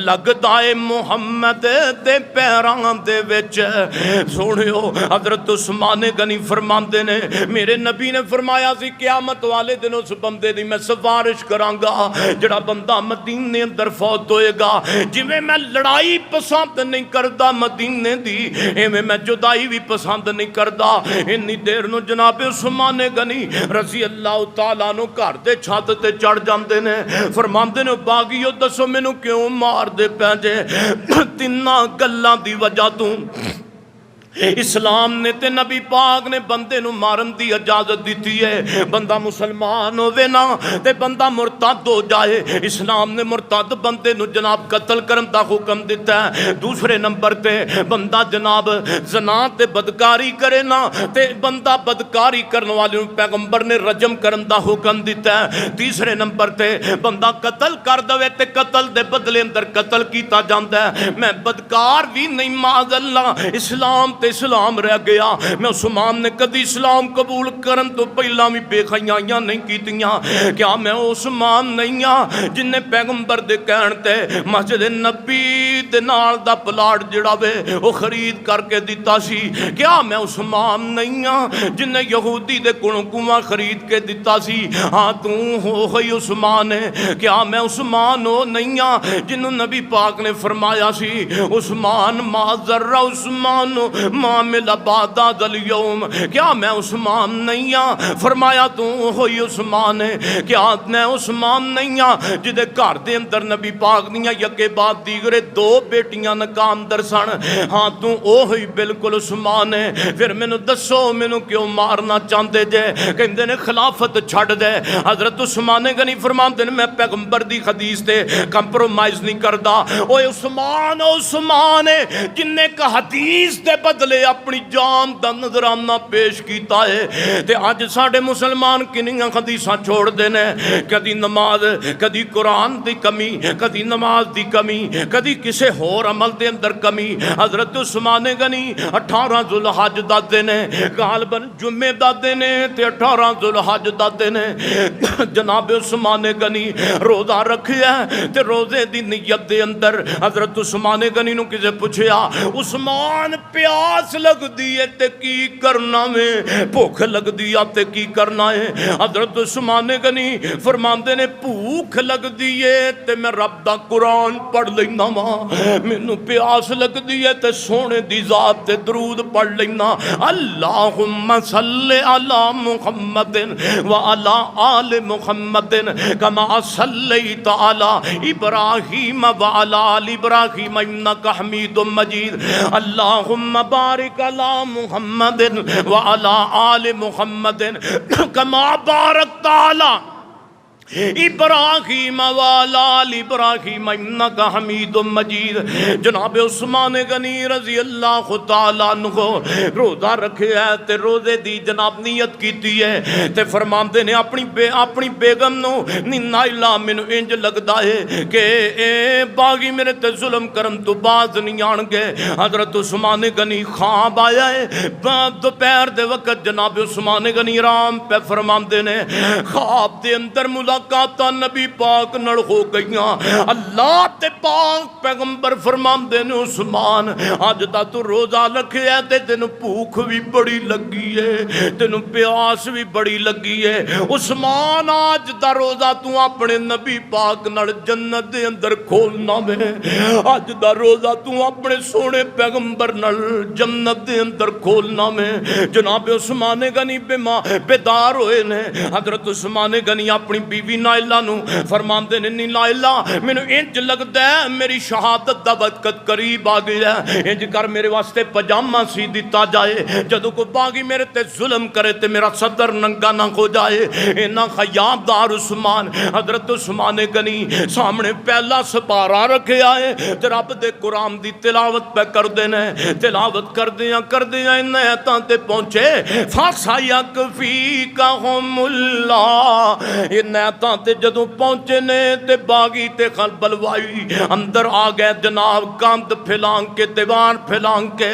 لگدا اے محمد دے پیراں دے وچ سنیو حضرت عثمان غنی فرماندے نے میرے نبی نے فرمایا سی قیامت والے دن اس بندے دی میں سفارش کراں گا جڑا بندہ مدینے اندر فوت ہوئے گا جویں میں لڑائی پسند نہیں کردا مدینے دی ایویں میں جدائی بھی پسند نہیں کردا انی دیر نو جناب عثمان غنی رضی اللہ تعالیٰ عنہ گھر دے چھت تے چڑھ جاندے نے فرماندے نے باغیو دسو مینوں کیوں مار دے پے جے تیناں گلاں دی وجہ تو اسلام نے تے نبی پاک نے بندے نو مارن دی اجازت دیتی ہے بندہ مسلمان ہوئے نا تے بندہ مرتد ہو جائے اسلام نے مرتد بندے نو جناب قتل کرن دا حکم دیتا ہے دوسرے نمبر تے بندہ جناب زنا تے بدکاری کرے نا تے بندہ بدکاری کرن والے نو پیغمبر نے رجم کرن دا حکم دیتا ہے تیسرے نمبر تے بندہ قتل کر دوے تے قتل دے بدلے اندر قتل کیتا جاندا ہے میں بدکار بھی نہیں معاذ اللہ اسلام اسلام رہ گیا میں عثمان نے کدی اسلام قبول کرن تو پہلا بھی بے خیائیاں نہیں کیتیاں کیا میں عثمان نہیں ہاں جن نے پیغمبر دے کہن تے مسجد نبی دے نال دا پلاٹ جڑا وے وہ خرید کر کے دیتا سی. کیا میں عثمان نہیں ہاں جن نے یہودی دے کنواں خرید کے دیتا سی؟ ہاں تو ہوئی عثمان ہے. کیا میں عثمان ہو نہیں ہاں جنہوں نبی پاک نے فرمایا سی عثمان ما ذرہ عثمان ما مل بعد اليوم. کیا میں عثمان نہیں ہاں؟ فرمایا تو ہوئی عثمان ہے. کیا میں عثمان نہیں ہاں جدے گھر دے اندر نبی پاک دیاں یکے بعد دیگرے دو بیٹیاں نکام در سن؟ ہاں تو ہوئی بالکل عثمان ہے. پھر مینوں دسو مینوں کیوں مارنا چاہتے جے؟ کہندے نے خلافت چھڈ دے. حضرت عثمان غنی فرماندے نے میں پیغمبر دی حدیث تے کمپرومائز نہیں کردا. اوے عثمان ہے جن نے کہ حدیث دے بدلے اپنی جان دا نذرانہ پیش کیتا ہے. تے اج ساڈے مسلمان کنیاں حدیثاں چھوڑ دے نے. کدی نماز, کدی قرآن دی کمی, کدی نماز دی کمی, کدی کسے ہور عمل دے اندر کمی. حضرت عثمان غنی 18 ذوالحج دا دن ہے, غالباً جمعے دا دن ہے تے 18 ذوالحج دا دن ہے. جناب عثمان غنی روزہ رکھیا تے روزے دی نیت دے اندر حضرت عثمان غنی نو کسے پوچھیا عثمان پیاس لگ دی ہے تے کی کرنا میں, بھوک لگ دی ہے کی کرنا ہے؟ حضرت عثمان غنی فرماندے نے بھوک لگ دی ہے تے میں رب دا قرآن پڑھ لینا وا, مینوں پیاس لگ دی ہے تے سونے دی ذات تے درود پڑھ لینا. اللہم صلی علی محمد وعلی آل محمد کما صلیت علی ابراہیم وعلی آل ابراہیم انک حمید مجید. اللہم بارک علی محمد وعلی آل محمد کما بارکت علی ابراہیم وعلی آل ابراہیم انک حمید مجید. جناب عثمان غنی رضی اللہ تعالیٰ عنہ روزہ رکھے ہے تے روزے دی جناب نیت کیتی ہے تے فرماندے نے اپنی بیگم نو نائلہ مینوں انج لگدا ہے کہ اے باغی میرے تے ظلم کرن تو باز نہیں آن گے. حضرت عثمان غنی خواب آیا ہے دوپہر دے وقت. جناب عثمان غنی رام پہ فرماندے نے خواب دے اندر ملاقاتاں نبی پاک نال ہو گئیاں. اللہ تے پاک پیغمبر فرماندے نے عثمان اج دا تو روزہ رکھیا تے تینوں بھوک بھی بڑی لگی ہے, تینوں پیاس بھی بڑی لگی ہے. عثمان اج دا روزہ تو اپنے نبی پاک نال جنت دے اندر کھولنا میں, اج دا روزہ تو اپنے سونے پیغمبر نال جنت دے اندر کھولنا میں. جناب عثمان غنی بیدار ہوئے نے. حضرت عثمان غنی اپنی بیوی نائلہ نو فرماندے نے نہیں نائلہ مینوں انج لگدا ہے میری شہادت دا وقت قریب آ گیا ہے, انج کر میرے واسطے پجامہ سی دتا جائے, جدوں کوئی باغی میرے تے ظلم کرے تے میرا صدر ننگا نہ ہو جائے. اینا خیابدار عثمان. حضرت عثمان غنی سامنے پہلا سپارہ رکھیا ہے تے رب دے قرآن دی تلاوت پہ کر دینے. تلاوت کر دیاں ان آیتاں تے پہنچے فَسَيَكْفِيكَهُمُ اللَّهُ. ان آیتاں تے جدوں پہنچے نے تے باغی تے بلوائی اندر آ گئے. جناب کاند پھلان کے دیوار پھلان کے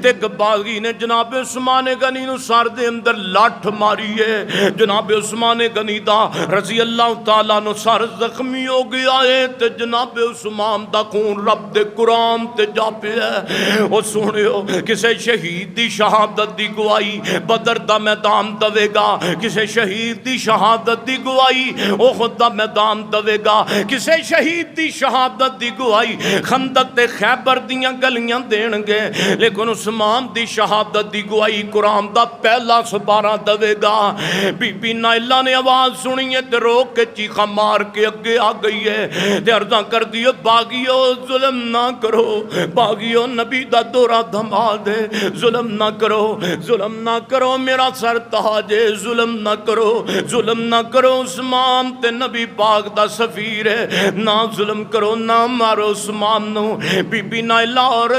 تے باغی نے جناب عثمان غنی نو سر دے اندر لاٹھ ماری ہے. جناب عثمان غنی دا رضی اللہ تعالیٰ نو سر زخمی ہو گیا ہے تے جناب عثمان دا خون رب دے قرآن تے جا پہ ہے. او سنیو کسے شہید دی شہادت دی گواہی بدر دا میدان دوے گا, کسے شہید دی شہادت دی گواہی احد دا میدان دوے گا, کسے شہید دی شہادت دی گواہی خندق تے خیبر دیاں گلیاں دین گے, لیکن عثمان دی شہادت دی گواہی قرآن دا پہلا سپارہ دوے گا. بی بی نائلہ نے آواز سنی ہے تے روک کے چیخا مار کے اگے آ گئی ہے تے عرضاں کر دیو باغیو ظلم نہ کرو, باغیو نبی دا دورہ دھما دے, ظلم نہ کرو, ظلم نہ کرو, میرا سر تاج ہے, ظلم نہ کرو, ظلم نہ کرو. عثمان تے نبی پاک دا سفیر ہے, نہ ظلم کرو, نہ مارو عثمان نو. بی بی نائلہ اور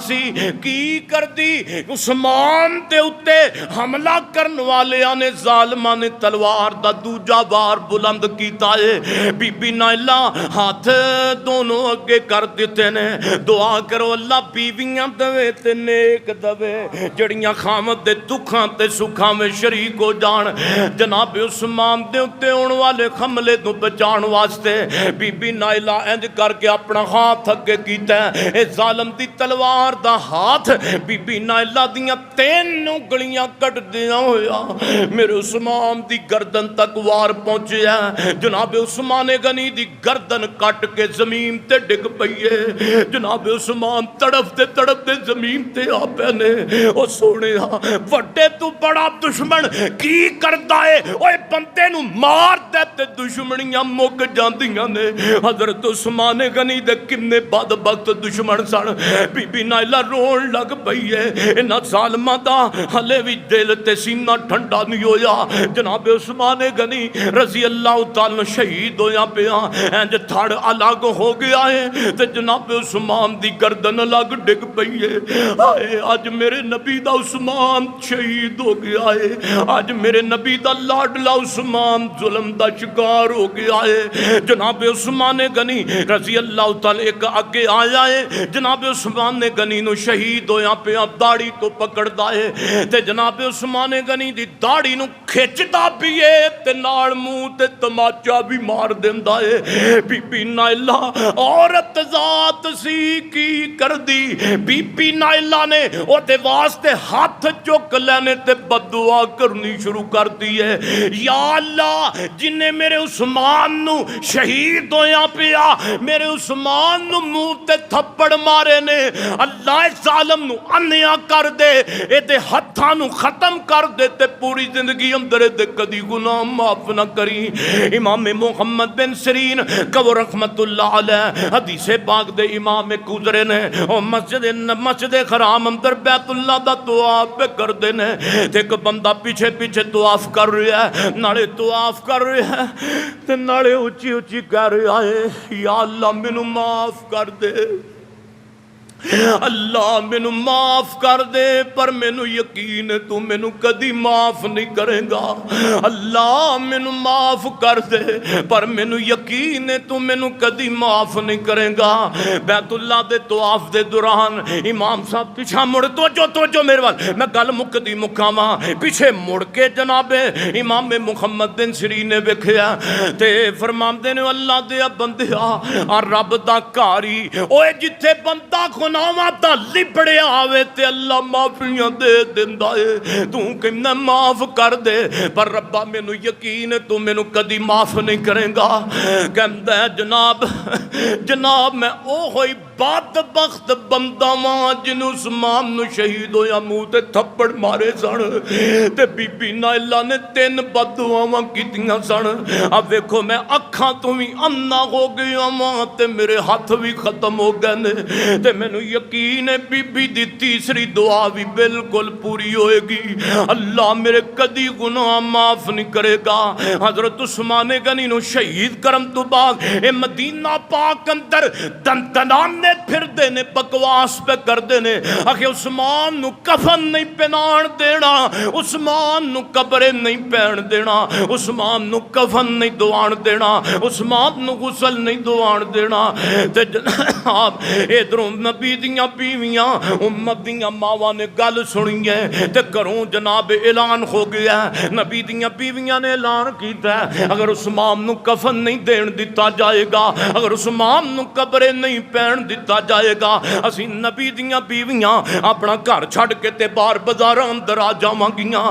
سی کی کر دی عثمان تے اتے حملہ کرن والے نے ظالماں نے تلوار دا دوجا بار بلند کیتا ہے. بی بی نائلہ ہاتھ دونوں اگے کر دیتے نے, دعا کرو اللہ بیویاں دوے تے نیک دوے جڑیاں خامد دے دکھاں تے سکھاں میں شریک ہو جان. جناب عثمان دے اتے ہون والے والے حملے تو بچان واسطے بی بی نائلہ انج کر کے اپنا ہاتھ اگے کیتا ہے. اے ظالم دی تلوار دا ہاتھ بی بی نائلہ دیاں 3 انگلیاں کٹ دیا ہویا میرے عثمان دی گردن تک وار پہنچیا. جناب عثمان غنی دی گردن کٹ کے زمین تے ڈگ پئیے. جناب عثمان تڑپ دے زمین تے آ پینے. او سونے وڈے تو بڑا دشمن کی کردا ہے؟ اوے بندے نو مار دے تے دشمنیاں مک جاندیاں نے. حضرت عثمان غنی دے کنے بدبخت دشمن سن. بی بی نائلہ رون لگ پئی ہے. انہاں ظالماں دا ہلے بھی دل تے سینہ ٹھنڈا نہیں ہویا. جناب عثمان غنی رضی اللہ تعالی شہید ہویا پیا. انج تھڑ الگ ہو گیا ہے تے جناب عثمان دی گردن الگ ڈگ پئی ہے. آئے اج میرے نبی دا عثمان شہید ہو گیا ہے. اج میرے نبی دا لاڈلا عثمان ظلم دا شکار ہو گیا ہے. جناب عثمان غنی رضی اللہ تعالی ایک اگے آیا ہے. جناب عثمان غنی نو شہید ہویا پیا داڑھی تو پکڑدا ہے تے جناب عثمان غنی دی داڑھی نو کھچدا بھی ہے تے نال منہ تے تماچا بھی مار دیندا ہے. بی بی نائلہ عورت ذات سی کی کر دی. بی بی نائلہ نے او دے واسطے ہاتھ چک لینے تے بددعا کرنی شروع کر دی ہے. یا اللہ جن نے میرے عثمان نو شہید ہویا پیا میرے عثمان نو منہ تے تھپڑ مارے نے اللہ اس ظالم نو انیا کر دے اے دے ہتھاں نو ختم کر دے تے پوری زندگی اندر دے کدی گناہ معاف نہ کری. امام محمد بن سیرین کو رحمت اللہ علیہ حدیث پاک دے امام گزرے نے او مسجد حرام اندر بیت اللہ دا طواف پہ کر دینے تے ایک بندہ پیچھے پیچھے طواف کر رہا ہے نالے طواف کر رہا ہے تے نالے اچھی اچھی کہہ رہا ہے یا اللہ مینوں معاف کر دے اللہ مینوں معاف کر دے پر مینوں یقین ہے تو مینوں کدی معاف نہیں کرے گا. اللہ مینوں معاف کر دے پر مینوں یقین ہے تو مینوں کدی معاف نہیں کرے گا. بیت اللہ دے طواف دے دوران امام صاحب پیچھا مڑ توجہ میرے وال میں گل مکدی مکاواں پیچھے مڑ کے جناب امام محمد بن سیرین نے ویکھیا تے فرماندے نے اللہ دے بندیا آ رب دا کاری اوے جتھے بندہ گناواں دا لبڑیا آوے تے اللہ معافیاں دے دیندا ہے. تو کہنا معاف کر دے پر ربا مینوں یقین ہے تو مینوں کدی معاف نہیں کرے گا. کہندا ہے جناب میں او ہوئی بدبخت بندہ واں جن عثمان نو شہید ہویا منہ تے تھپڑ مارے سن تے بی بی نائلہ نے 3 بددعاواں کیتیاں سن. اب ویکھو میں اکھاں تو بھی انا ہو گیا واں تے میرے ہاتھ بھی ختم ہو گئے نے تے مینوں یقین ہے بی بی دی تیسری دعا بھی بالکل پوری ہوئے گی. اللہ میرے کدی گناہ معاف نہیں کرے گا. حضرت عثمان غنی نو شہید کرم تو بعد اے مدینہ پاک اندر دندنانے پھر دینے بکواس پہ کر دینے آخے عثمان نو کفن نہیں پہنان دینا عثمان نو قبریں نہیں پہن دینا عثمان نو کفن نہیں دوان دینا عثمان نو غسل نہیں دوان دینا. تے جناب ادھروں نبی دیاں بیویاں امت دیاں ماواں نے گل سنی ہے تے کروں جناب اعلان ہو گیا ہے. نبی دیاں بیویاں نے اعلان کیتا ہے اگر عثمان نو کفن نہیں دین دیتا جائے گا اگر عثمان نو قبریں نہیں پہن دیتا جائے گا اسی نبی دیاں بیویاں اپنا گھر چھڑ کے تے بار بازار اندر آ جاواں گیاں.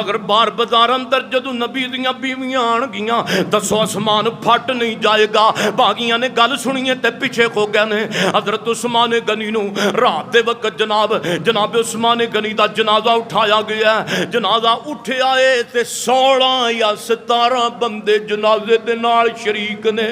اگر بار بازار اندر جدو نبی دیاں بیویاں آن گیاں دسو آسمان پھٹ نہیں جائے گا. باغیاں نے گل سنیے تے پیچھے ہو گئے نے. حضرت عثمان غنی نو رات دے وقت جناب عثمان غنی دا جنازہ اٹھایا گیا ہے. جنازہ اٹھیا ہے تے 16 یا 17 بندے جنازے دے نال شریک نے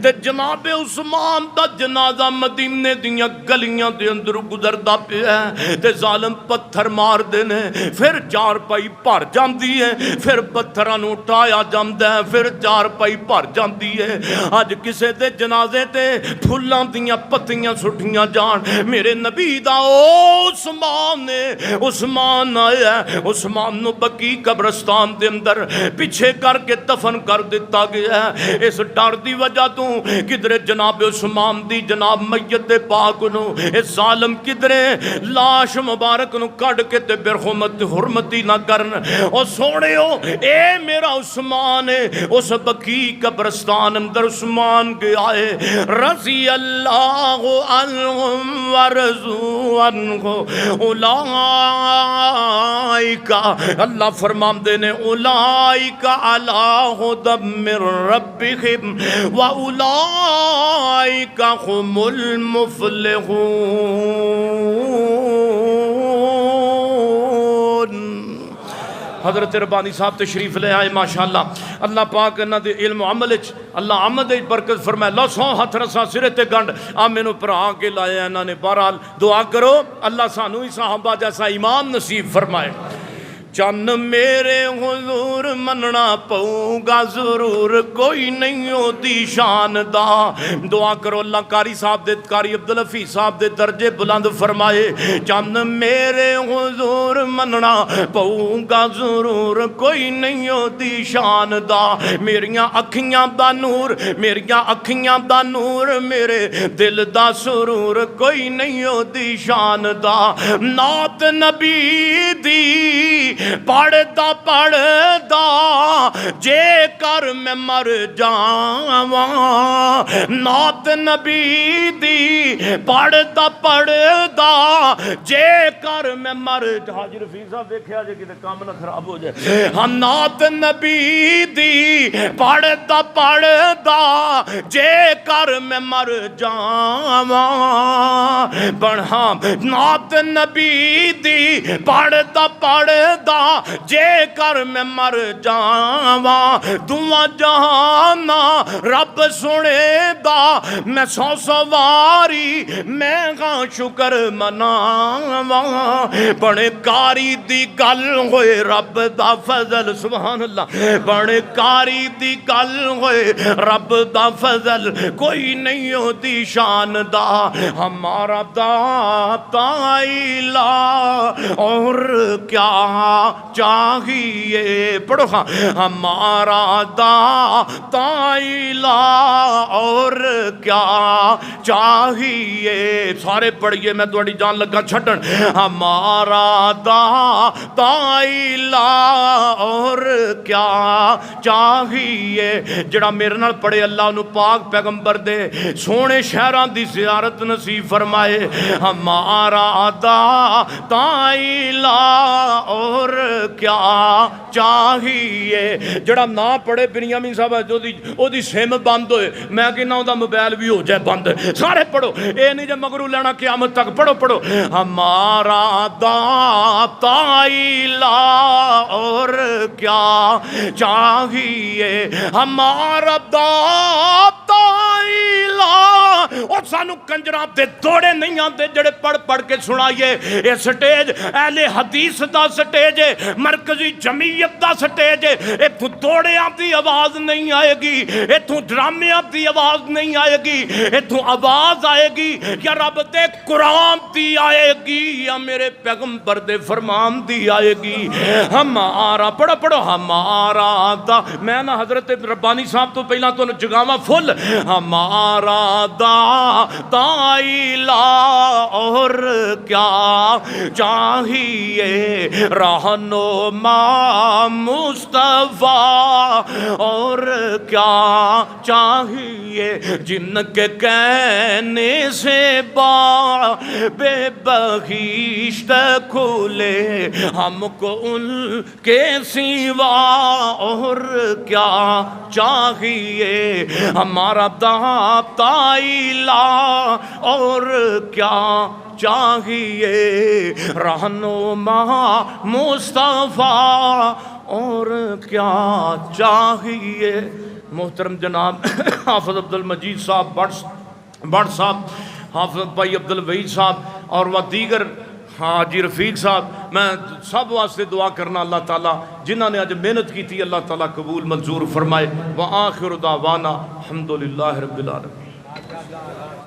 تے جناب عثمان دا جنازہ مدینے دیاں گلیاں دے اندر گزردا پیا ہے تے ظالم پتھر مار دینے پھر چارپائی بھر جاندی ہے پھر پتھراں نوں اٹھایا جاندا ہے پھر چارپائی بھر جاندی ہے. اج کسے دے جنازے تے پھلاں دیاں پتیاں سٹیاں جان میرے نبی دا عثمان آیا ہے. عثمان نو بقی قبرستان دے اندر پیچھے کر کے دفن کر دیتا گیا ہے. اس ڈر دی وجہ تو کدھر جناب عثمان دی جناب میت میت پاک نو اس ظالم کدرے لاش مبارک نو کڈ کے تے برحمت حرمتی نہ کرن او سوڑیو اے میرا عثمان ہے اس بقیع قبرستان اندر عثمان کے آئے رضی اللہ عنہم ورضوا عنہ اولئک اللہ فرمان دینے اولئک علی ھدی من ربہم واولئک هم المفلحون۔ حضرت ربانی صاحب تشریف لے آئے ماشاءاللہ اللہ پاک انہاں دے علم و عمل وچ اللہ آمد وچ برکت فرمائے لو سو ہتھ رسا سرے تے گنڈ آ مینوں پرا کے لائے انہاں نے بہرحال دعا کرو اللہ سانو ہی صحابہ جیسا ایمان نصیب فرمائے۔ چند میرے حضور مننا پاؤں گا ضرور کوئی نہیں ہوتی شان دا دعا کرو اللہ قاری صاحب دے قاری عبدالحفیظ صاحب دے درجے بلند فرمائے چند میرے حضور مننا پاؤں گا ضرور کوئی نہیں ہوتی شان دا میریاں اکھیاں دا نور میریاں اکھیاں دا نور میرے دل دا سرور کوئی نہیں ہوتی شان دا نعت نبی دی پڑھدا پڑھدا جے کر میں مر جاواں نعت نبی دی پڑھدا پڑھدا جے کر میں مر حاجی رفیق صاحب دیکھیا جے کتے کام نہ خراب ہو جائے ہاں نعت نبی دی پڑھدا پڑھدا جے کر میں مر جاواں بڑھا نعت نبی دی پڑھدا پڑھدا جے کر میں مر جاواں دعا جہانا رب سنے دا میں سو سواری میں گاں شکر مناواں بڑے کاری دی گل ہوئے رب دا فضل سبحان اللہ بڑے کاری دی گل ہوئے رب دا فضل کوئی نہیں ہوتی شان دا ہمارا داتا الہ اور کیا چاہیے پڑھو ہاں ہمارا داتا الہ اور کیا چاہیے سارے پڑھئے میں تھوڑی جان لگا چھٹن ہمارا داتا الہ اور کیا چاہیے جڑا میرے نال پڑھے اللہ انہوں پاک پیغمبر دے سونے شہران دی زیارت نصیب فرمائے ہمارا داتا الہ اور کیا چاہیے جڑا نہ پڑھے بنیامین صاحب جو دی سم بند ہوئے میں کہنا ہوں دا موبائل بھی ہو جائے بند سارے پڑھو اے نہیں جب مگرو لینا قیامت تک پڑھو پڑھو ہمارا داتا الہ اور کیا چاہیے ہمارا داتا الہ اور سانو کنجران تے دوڑے نہیں آتے جڑے پڑھ پڑھ کے سنائیے یہ سٹیج اہل حدیث دا سٹیج ہے مرکزی جمعیت دا سٹیج ہے ایتھوں دوڑے آتی آواز نہیں آئے گی ایتھوں ڈرامے آتی آواز نہیں آئے گی ایتھوں آواز آئے گی یا رب دے قرآن دی آئے گی یا میرے پیغمبر دے فرمان دی آئے گی ہمارا پڑھو پڑھو ہمارا دا میں نا حضرت ربانی صاحب تو پہلا تو جگاواں فل ہمارا داتا الہ اور کیا چاہیے رہنما مصطفیٰ اور کیا چاہیے جن کے کہنے سے بے بخشت کھلے ہم کو ان کے سوا اور کیا چاہیے ہمارا داتا الہ اور کیا چاہیے رہنما مصطفیٰ اور کیا چاہیے محترم جناب حافظ عبدالمجید صاحب بٹ صاحب حافظ بھائی عبدالوحید صاحب اور وہ دیگر حاجی رفیق صاحب میں سب واسطے دعا کرنا اللہ تعالیٰ جنہوں نے آج محنت کی تھی اللہ تعالیٰ قبول منظور فرمائے وآخر دعوانا الحمدللہ رب العالمین